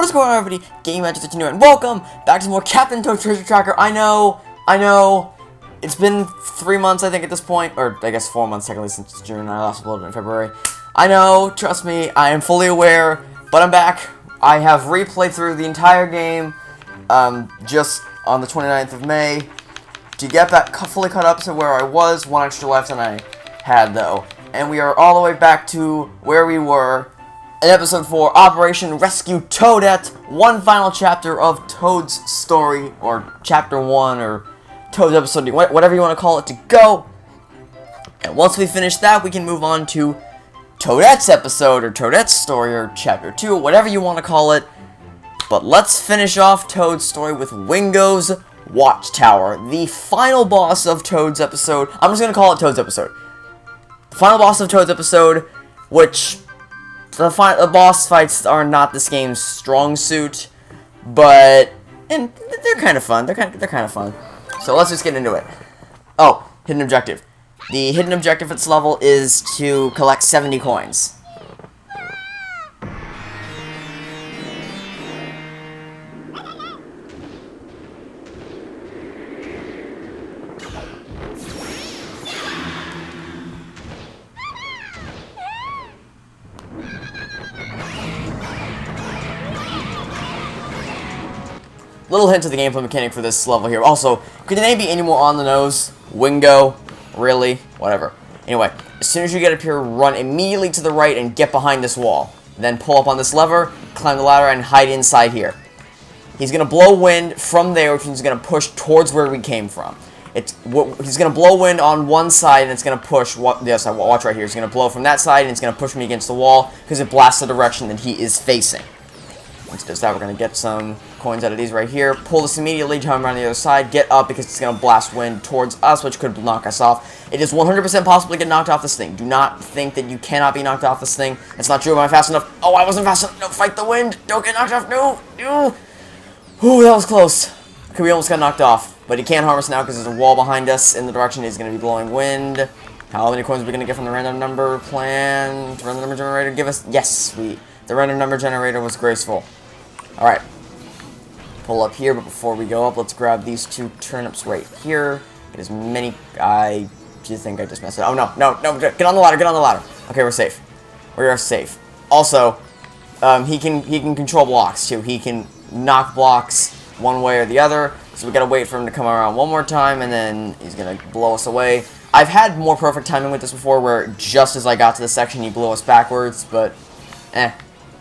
What's going on, everybody? Game Magic Continue, and welcome back to more Captain Toad Treasure Tracker. I know, it's been 3 months, I think, at this point, or I guess 4 months, technically, since June. I last uploaded in February. I know, trust me, I am fully aware, but I'm back. I have replayed through the entire game, just on the 29th of May, to get back fully caught up to where I was. One extra life than I had, though. And we are all the way back to where we were in Episode 4, Operation Rescue Toadette, one final chapter of Toad's story, or Chapter 1, or Toad's episode, whatever you want to call it, to go. And once we finish that, we can move on to Toadette's episode, or Toadette's story, or Chapter 2, whatever you want to call it. But let's finish off Toad's story with Wingo's Watchtower, the final boss of Toad's episode. I'm just going to call it Toad's episode. The final boss of Toad's episode, which the boss fights are not this game's strong suit, but and they're kind of fun. They're kind of fun. So let's just get into it. Oh, hidden objective. The hidden objective at this level is to collect 70 coins. Little hint of the gameplay mechanic for this level here. Also, could the name be any more on the nose? Wingo? Really? Whatever. Anyway, as soon as you get up here, run immediately to the right and get behind this wall. Then pull up on this lever, climb the ladder, and hide inside here. He's going to blow wind from there, which is going to push towards where we came from. He's going to blow wind on one side, and it's going to push the other side. Watch right here. He's going to blow from that side, and it's going to push me against the wall, because it blasts the direction that he is facing. Once it does that, we're going to get some coins out of these right here. Pull this immediately, jump around the other side, get up because it's going to blast wind towards us, which could knock us off. It is 100% possible to get knocked off this thing. Do not think that you cannot be knocked off this thing. It's not true. Am I fast enough? Oh, I wasn't fast enough. No, fight the wind. Don't get knocked off. No. Ooh, that was close. Okay, we almost got knocked off. But he can't harm us now because there's a wall behind us in the direction he's going to be blowing wind. How many coins are we going to get from the random number plan? The random number generator give us? Yes, the random number generator was graceful. Alright, pull up here, but before we go up, let's grab these 2 turnips right here. Get as many, I do think I just messed it up. Oh, no, get on the ladder, Okay, we're safe. We are safe. Also, he can control blocks, too. He can knock blocks one way or the other, so we gotta wait for him to come around one more time, and then he's gonna blow us away. I've had more perfect timing with this before, where just as I got to this section, he blew us backwards, but,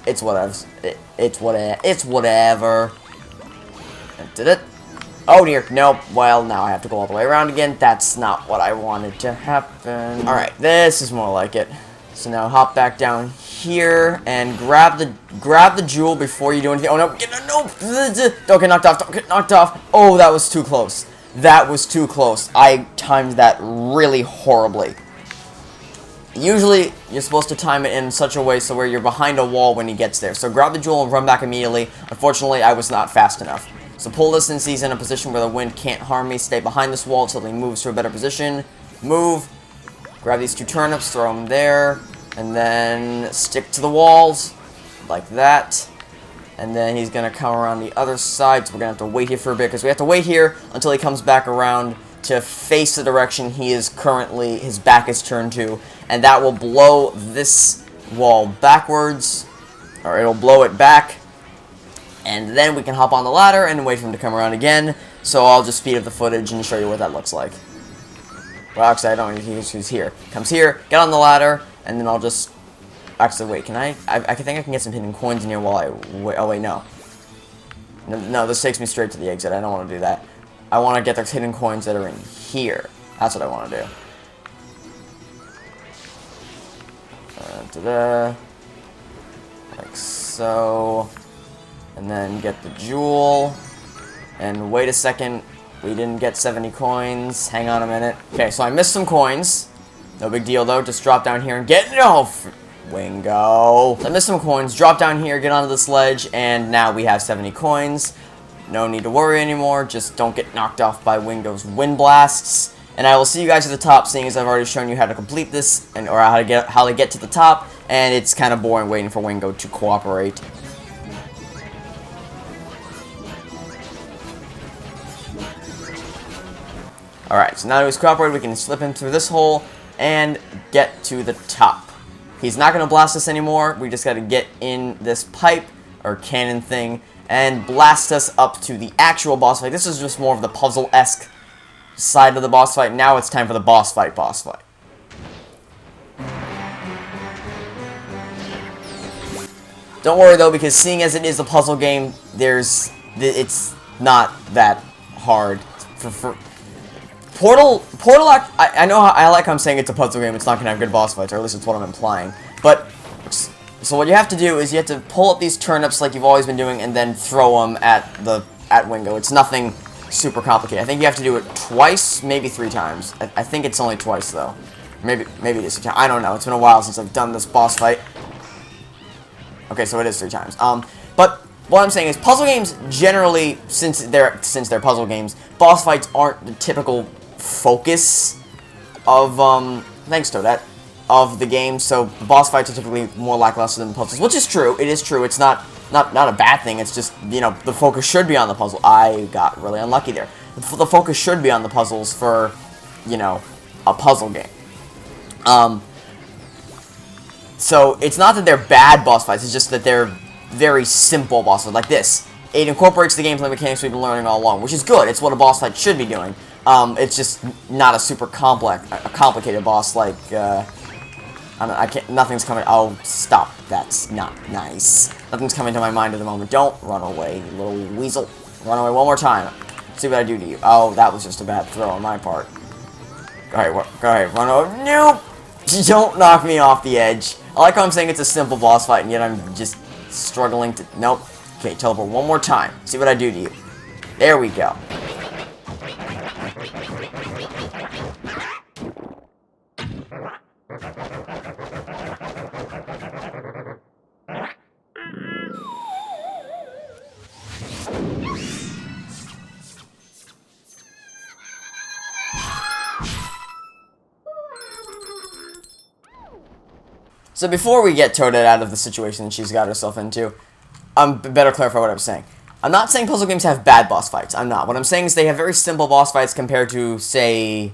it's whatever. It's whatever. Did it? Oh dear. Nope. Well, now I have to go all the way around again. That's not what I wanted to happen. Alright, this is more like it. So now hop back down here and grab the jewel before you do anything. Oh no, no! Don't get knocked off, don't get knocked off. Oh, that was too close. That was too close. I timed that really horribly. Usually, you're supposed to time it in such a way so where you're behind a wall when he gets there. So grab the jewel and run back immediately. Unfortunately, I was not fast enough. So pull this since he's in a position where the wind can't harm me. Stay behind this wall until he moves to a better position. Move. Grab these 2 turnips, throw them there. And then stick to the walls. Like that. And then he's going to come around the other side. So we're going to have to wait here for a bit. Because we have to wait here until he comes back around to face the direction he is currently, his back is turned to, and that will blow this wall backwards, or it'll blow it back, and then we can hop on the ladder and wait for him to come around again. So I'll just speed up the footage and show you what that looks like. Well, actually, I don't, he's here. Comes here, get on the ladder, and then I'll just, actually, wait, can I think I can get some hidden coins in here while I, oh wait, no, this takes me straight to the exit. I don't want to do that. I want to get those hidden coins that are in here. That's what I want to do. Like so. And then get the jewel. And wait a second. We didn't get 70 coins. Hang on a minute. Okay, so I missed some coins. No big deal, though. Just drop down here and get... No! Wingo. So I missed some coins. Drop down here, get onto the sledge, and now we have 70 coins. No need to worry anymore, just don't get knocked off by Wingo's wind blasts. And I will see you guys at the top, seeing as I've already shown you how to complete this, or how to get to the top, and it's kind of boring waiting for Wingo to cooperate. Alright, so now that he's cooperated, we can slip him through this hole and get to the top. He's not going to blast us anymore. We just got to get in this pipe or cannon thing and blast us up to the actual boss fight. This is just more of the puzzle-esque side of the boss fight. Now it's time for the boss fight. Don't worry though, because seeing as it is a puzzle game, it's not that hard. Portal, I know I like how I'm saying it's a puzzle game, it's not going to have good boss fights, or at least it's what I'm implying. But, so what you have to do is you have to pull up these turnips like you've always been doing, and then throw them at Wingo. It's nothing super complicated. I think you have to do it twice, maybe 3 times. I think it's only twice, though. Maybe it is 3 times. I don't know. It's been a while since I've done this boss fight. Okay, so it is 3 times. But what I'm saying is, puzzle games generally, since they're puzzle games, boss fights aren't the typical focus of thanks Toadette, of the game. So the boss fights are typically more lackluster than the puzzles, which is true. It is true. It's not a bad thing. It's just, you know, the focus should be on the puzzle. I got really unlucky there. The focus should be on the puzzles for, you know, a puzzle game. So it's not that they're bad boss fights. It's just that they're very simple boss fights like this. It incorporates the gameplay mechanics we've been learning all along, which is good. It's what a boss fight should be doing. It's just not a super complicated boss like, I can't, nothing's coming, oh, stop, that's not nice. Nothing's coming to my mind at the moment. Don't run away, you little weasel. Run away one more time. See what I do to you. Oh, that was just a bad throw on my part. Go ahead, run over. Nope! Don't knock me off the edge. I like how I'm saying it's a simple boss fight, and yet I'm just struggling to, nope. Okay, teleport one more time. See what I do to you. There we go. So before we get Toadette out of the situation she's got herself into, better clarify what I'm saying. I'm not saying puzzle games have bad boss fights. I'm not. What I'm saying is they have very simple boss fights compared to, say,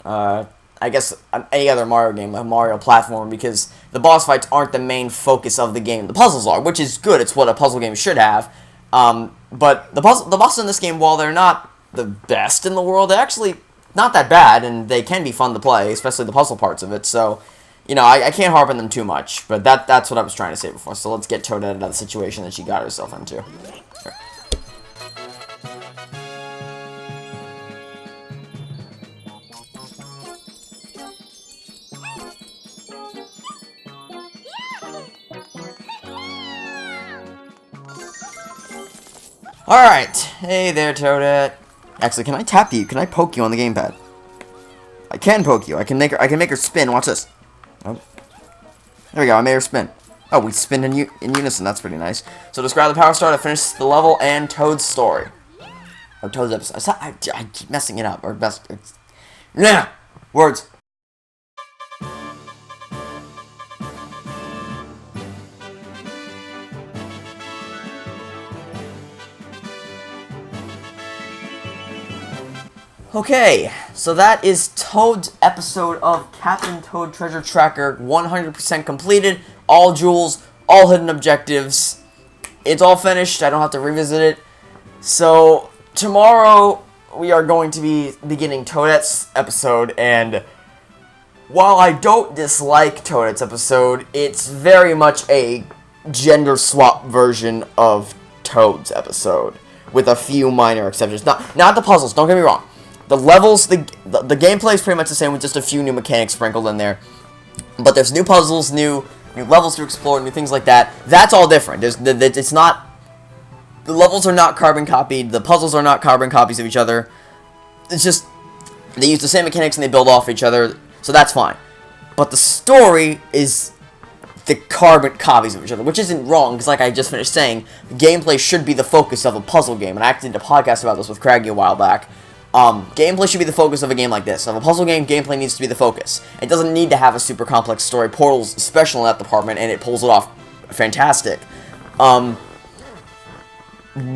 I guess, any other Mario game, like Mario platform, because the boss fights aren't the main focus of the game. The puzzles are, which is good. It's what a puzzle game should have. But the bosses in this game, while they're not the best in the world, they're actually not that bad, and they can be fun to play, especially the puzzle parts of it. So, you know, I can't harp on them too much, but that's what I was trying to say before. So let's get Toadette out of the situation that she got herself into. Sure. Alright, hey there, Toadette. Actually, can I tap you? Can I poke you on the gamepad? I can poke you. I can make her spin. Watch this. Oh. There we go. I made her spin. Oh, we spin in unison. That's pretty nice. So describe the power star to finish the level and Toad's story. Or Toad's episode. I keep messing it up. Or best. Nah. Words. Okay, so that is Toad's episode of Captain Toad Treasure Tracker, 100% completed, all jewels, all hidden objectives. It's all finished, I don't have to revisit it. So, tomorrow we are going to be beginning Toadette's episode, and while I don't dislike Toadette's episode, it's very much a gender swap version of Toad's episode, with a few minor exceptions. Not the puzzles, don't get me wrong. The levels, the gameplay is pretty much the same with just a few new mechanics sprinkled in there. But there's new puzzles, new levels to explore, new things like that. That's all different. It's not... The levels are not carbon copied. The puzzles are not carbon copies of each other. It's just... They use the same mechanics and they build off each other. So that's fine. But the story is the carbon copies of each other, which isn't wrong, because like I just finished saying, gameplay should be the focus of a puzzle game. And I actually did a podcast about this with Craggy a while back. Gameplay should be the focus of a game like this. Of a puzzle game, gameplay needs to be the focus. It doesn't need to have a super complex story. Portal's special in that department, and it pulls it off fantastic.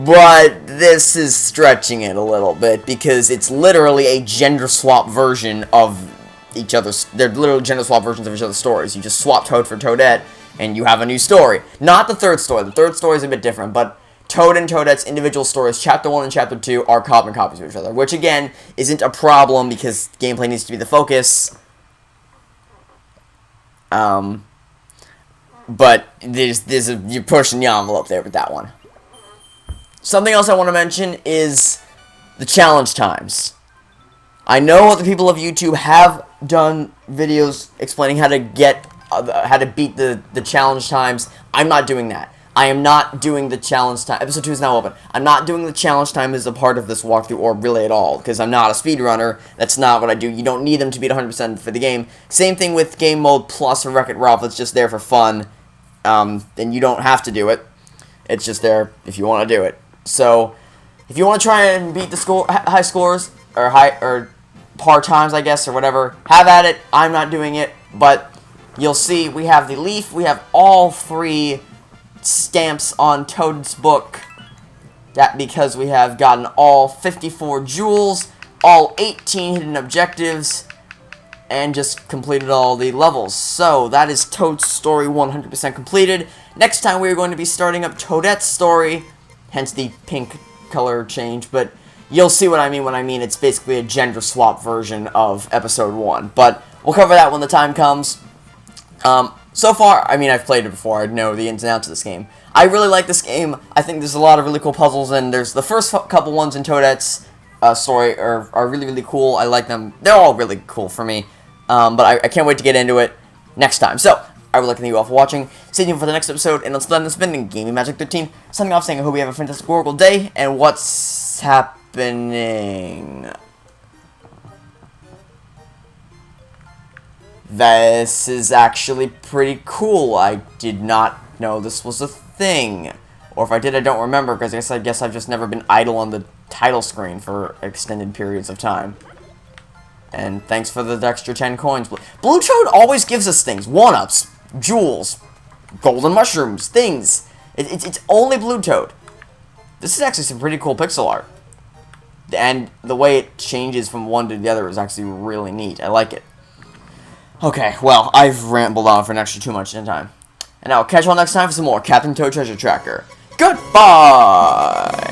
But this is stretching it a little bit because it's literally a gender swap version of each other's. They're literally gender swap versions of each other's stories. You just swap Toad for Toadette, and you have a new story. Not the third story. The third story is a bit different, but Toad and Toadette's individual stories, Chapter 1 and Chapter 2, are carbon copies of each other, which, again, isn't a problem because gameplay needs to be the focus. But you're pushing the envelope there with that one. Something else I want to mention is the challenge times. I know the people of YouTube have done videos explaining how to beat the challenge times. I'm not doing that. I am not doing the challenge time. Episode 2 is now open. I'm not doing the challenge time as a part of this walkthrough, or really at all, because I'm not a speedrunner. That's not what I do. You don't need them to beat 100% for the game. Same thing with Game Mode Plus or Wreck-It Ralph. It's just there for fun, and you don't have to do it. It's just there if you want to do it. So, if you want to try and beat the high scores, or par times, I guess, or whatever, have at it. I'm not doing it, but you'll see we have the leaf. We have all 3 stamps on Toad's book. That because we have gotten all 54 jewels, all 18 hidden objectives, and just completed all the levels. So, that is Toad's story 100% completed. Next time we are going to be starting up Toadette's story, hence the pink color change, but you'll see what I mean when I mean it's basically a gender swap version of episode 1. But we'll cover that when the time comes. So far, I mean, I've played it before. I know the ins and outs of this game. I really like this game. I think there's a lot of really cool puzzles, and there's the first couple ones in Toadette's story are really, really cool. I like them. They're all really cool for me. But I can't wait to get into it next time. So, I would like to thank you all for watching. Stay tuned for the next episode, and until then, it's been Gaming Magic 13, signing off saying I hope you have a fantastic Oracle day, and what's happening? This is actually pretty cool. I did not know this was a thing. Or if I did, I don't remember, because I guess I've just never been idle on the title screen for extended periods of time. And thanks for the extra 10 coins. Blue Toad always gives us things. 1-ups, jewels, golden mushrooms, things. It's only Blue Toad. This is actually some pretty cool pixel art. And the way it changes from one to the other is actually really neat. I like it. Okay, well, I've rambled on for an extra too much time. And I'll catch you all next time for some more Captain Toad Treasure Tracker. Goodbye!